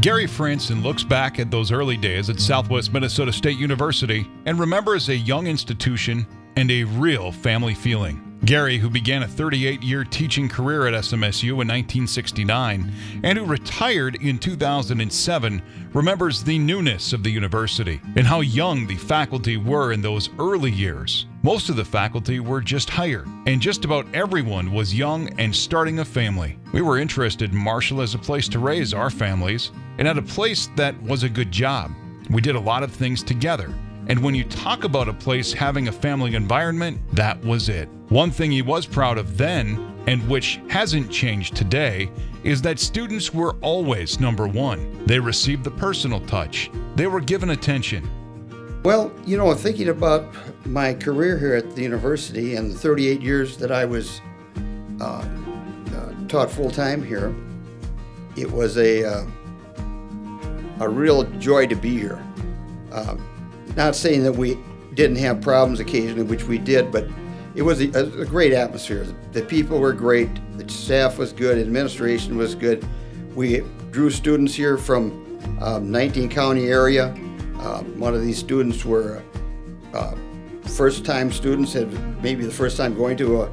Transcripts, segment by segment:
Gary Frandson looks back at those early days at Southwest Minnesota State University and remembers a young institution and a real family feeling. Gary, who began a 38-year teaching career at SMSU in 1969 and who retired in 2007, remembers the newness of the university and how young the faculty were in those early years. Most of the faculty were just hired, and just about everyone was young and starting a family. We were interested in Marshall as a place to raise our families and at a place that was a good job. We did a lot of things together. And when you talk about a place having a family environment, that was it. One thing he was proud of then, and which hasn't changed today, is that students were always number one. They received the personal touch. They were given attention. Well, thinking about my career here at the university and the 38 years that I was taught full-time here, it was a real joy to be here. Not saying that we didn't have problems occasionally, which we did, but it was a great atmosphere. The people were great, the staff was good, administration was good. We drew students here from 19 county area. One of these students were first-time students, had maybe the first time going to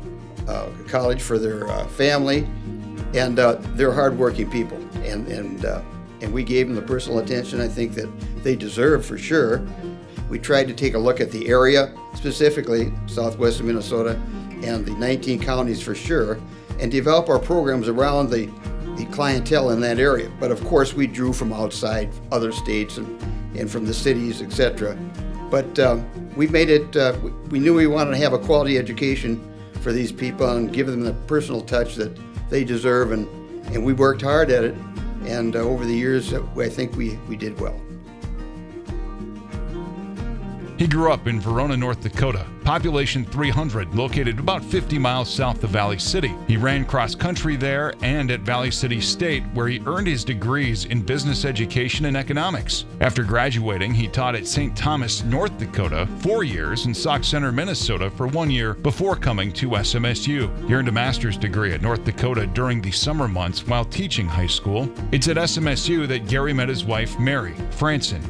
a college for their family, and they're hardworking people, and we gave them the personal attention I think that they deserve for sure. We tried to take a look at the area, specifically southwestern Minnesota and the 19 counties for sure, and develop our programs around the clientele in that area. But of course we drew from outside other states and from the cities, etc. But we made it, we knew we wanted to have a quality education for these people and give them the personal touch that they deserve, and we worked hard at it, and over the years I think we did well. He grew up in Verona, North Dakota, population 300, located about 50 miles south of Valley City. He ran cross country there and at Valley City State, where he earned his degrees in business education and economics. After graduating, he taught at St. Thomas, North Dakota, 4 years, and Sauk Center, Minnesota for 1 year before coming to SMSU. He earned a master's degree at North Dakota during the summer months while teaching high school. It's at SMSU that Gary met his wife, Mary Frandson.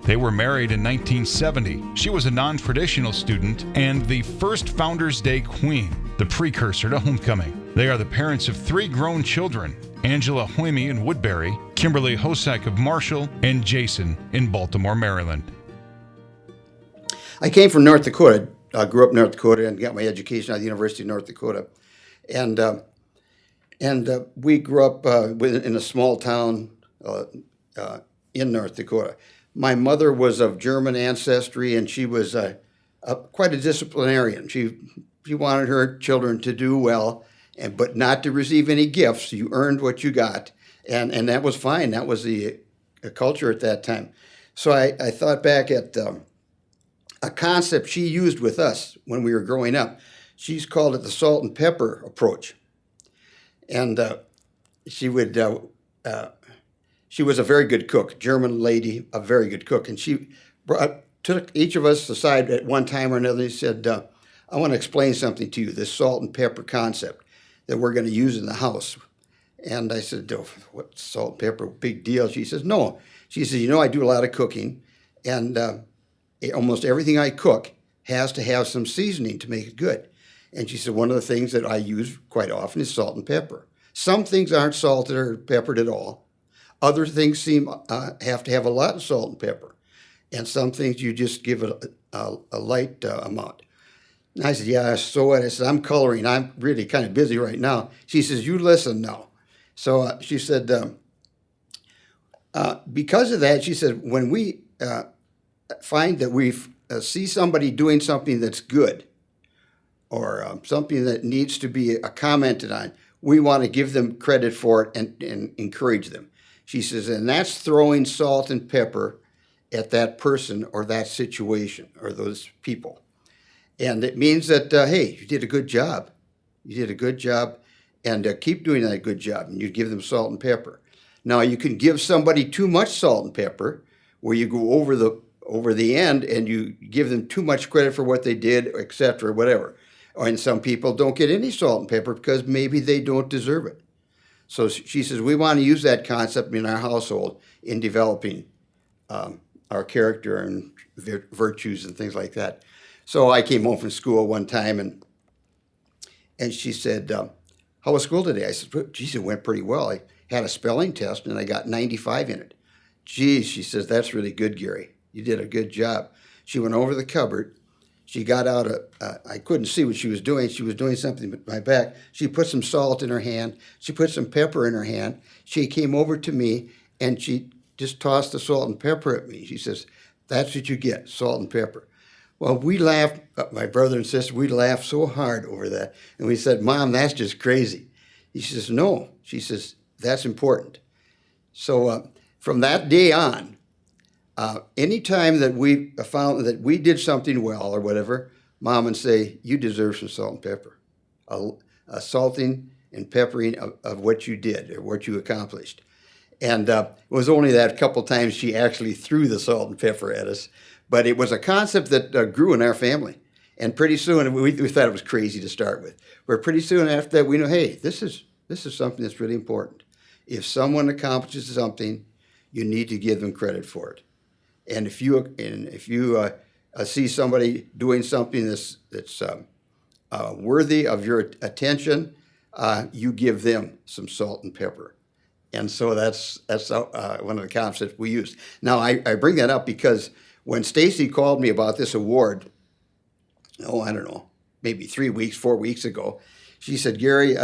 They were married in 1970. She was a non-traditional student and the first Founders Day queen, the precursor to homecoming. They are the parents of 3 grown children, Angela Hoyme in Woodbury, Kimberly Hosek of Marshall, and Jason in Baltimore, Maryland. I came from North Dakota. I grew up in North Dakota and got my education at the University of North Dakota. And we grew up in a small town in North Dakota. My mother was of German ancestry, and she was quite a disciplinarian. She wanted her children to do well, but not to receive any gifts. You earned what you got, and that was fine. That was the culture at that time. So I thought back at a concept she used with us when we were growing up. She's called it the salt and pepper approach. And she was a very good cook, German lady, a very good cook. And she took each of us aside at one time or another and said, I want to explain something to you, this salt and pepper concept that we're going to use in the house. And I said, oh, what, salt and pepper, big deal? She says, no. She says, I do a lot of cooking, and almost everything I cook has to have some seasoning to make it good. And she said, one of the things that I use quite often is salt and pepper. Some things aren't salted or peppered at all. Other things have to have a lot of salt and pepper. And some things you just give it a light amount. And I said, yeah, so what? I said, I'm coloring. I'm really kind of busy right now. She says, you listen now. So she said, because of that, she said, when we find that we see somebody doing something that's good or something that needs to be commented on, we want to give them credit for it and encourage them. She says, and that's throwing salt and pepper at that person or that situation or those people. And it means that, hey, you did a good job. You did a good job, and keep doing that good job. And you give them salt and pepper. Now, you can give somebody too much salt and pepper, where you go over the end and you give them too much credit for what they did, etc., whatever. And some people don't get any salt and pepper because maybe they don't deserve it. So she says, we want to use that concept in our household in developing our character and virtues and things like that. So I came home from school one time, and she said, how was school today? I said, geez, it went pretty well. I had a spelling test, and I got 95 in it. Geez, she says, that's really good, Gary. You did a good job. She went over the cupboard. She got out I couldn't see what she was doing. She was doing something with my back. She put some salt in her hand. She put some pepper in her hand. She came over to me, and she just tossed the salt and pepper at me. She says, that's what you get, salt and pepper. Well, we laughed, my brother and sister, we laughed so hard over that. And we said, Mom, that's just crazy. She says, no. She says, that's important. So from that day on, anytime that we found that we did something well or whatever, Mom would say, you deserve some salt and pepper. A salting and peppering of what you did or what you accomplished. And it was only that couple times she actually threw the salt and pepper at us. But it was a concept that grew in our family. And pretty soon, we thought it was crazy to start with. But pretty soon after that, we know, hey, this is something that's really important. If someone accomplishes something, you need to give them credit for it. And if you see somebody doing something that's worthy of your attention, you give them some salt and pepper. And so that's one of the concepts we use. Now, I bring that up because when Stacy called me about this award, I don't know, maybe 4 weeks ago, she said, Gary,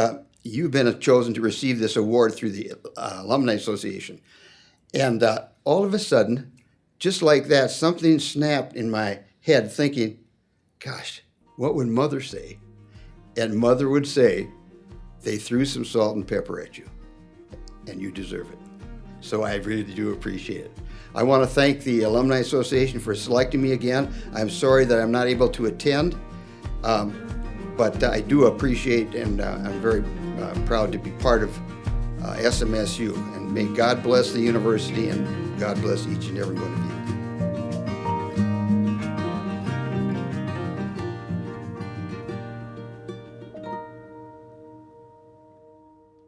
you've been chosen to receive this award through the Alumni Association. And all of a sudden, just like that, something snapped in my head thinking, gosh, what would Mother say? And Mother would say, they threw some salt and pepper at you, and you deserve it. So I really do appreciate it. I want to thank the Alumni Association for selecting me again. I'm sorry that I'm not able to attend, but I do appreciate, and I'm very proud to be part of SMSU. And may God bless the university, and God bless each and every one of you.